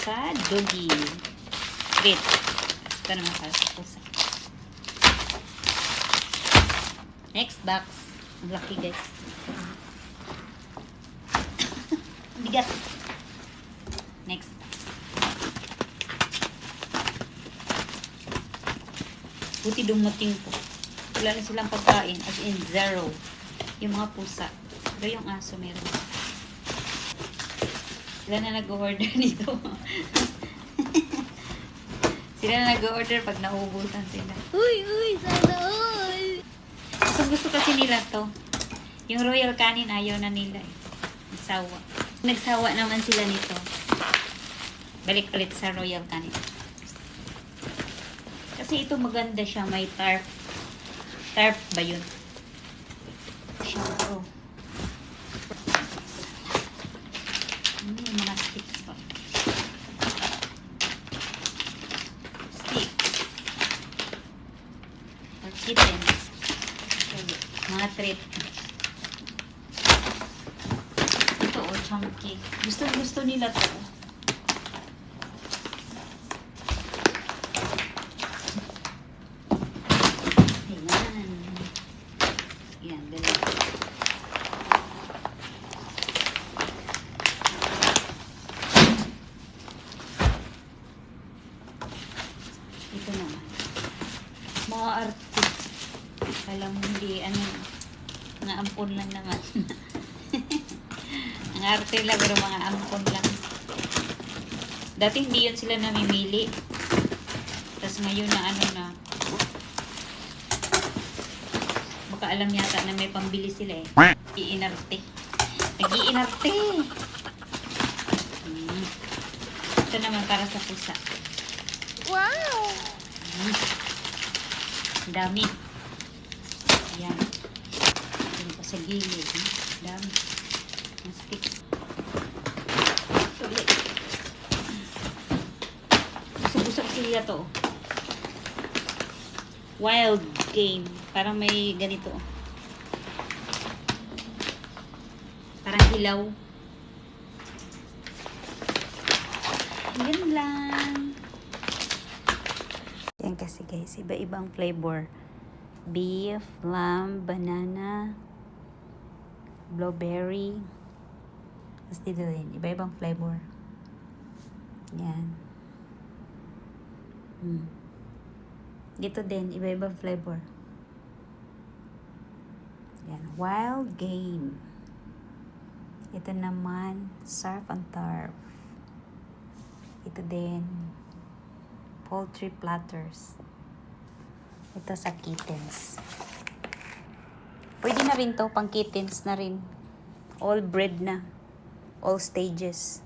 sa doggy. Treat. Ito naman para sa pusa. Next box. Ang laki guys. Ang bigat. Next box. Buti dumating po. Wala na silang pagkain. As in, zero. Yung mga pusa. Pero yung aso meron. Sila na nag-order nito. Sila na nag-order pag nauubusan sila. Uy, sana all. Gusto kasi nila to. Yung royal canin ayaw na nila eh. Nagsawa. Nagsawa naman sila nito. Balik ulit sa royal canin. Kasi ito maganda siya. May tarp. Tarp ba yun? Siya. Oh. May mga sticks pa. Sticks. Or kittens. Mga treat. Ito o, chunky. Gusto nila to. Ayan. Ayan, dalawa. Ito naman. Mga arte. Alam mo, hindi, mga ampon lang naman. Ang arte lang, pero mga ampon lang. Dati hindi yun sila namimili. Tapos ngayon na baka alam yata na may pambili sila eh. Iinarte. Nag-iinarte. Ito naman para sa pusa. Wow! Ang dami. Ayan. Ayan pa sa gilid. Dami. Ang sticks. Tuloy. Gusto kasi nila to. Wild game. Parang may ganito. Parang hilaw. Yan lang. Yan kasi guys, iba-ibang flavor. Beef, lamb, banana, blueberry. Tapos dito din, iba-ibang flavor. Yan. Dito din, iba-ibang flavor. Yan, wild game. Ito naman, surf and turf. Ito din, poultry platters. Ito sa kittens. Pwede na rin to, pang kittens na rin. All bred na. All stages.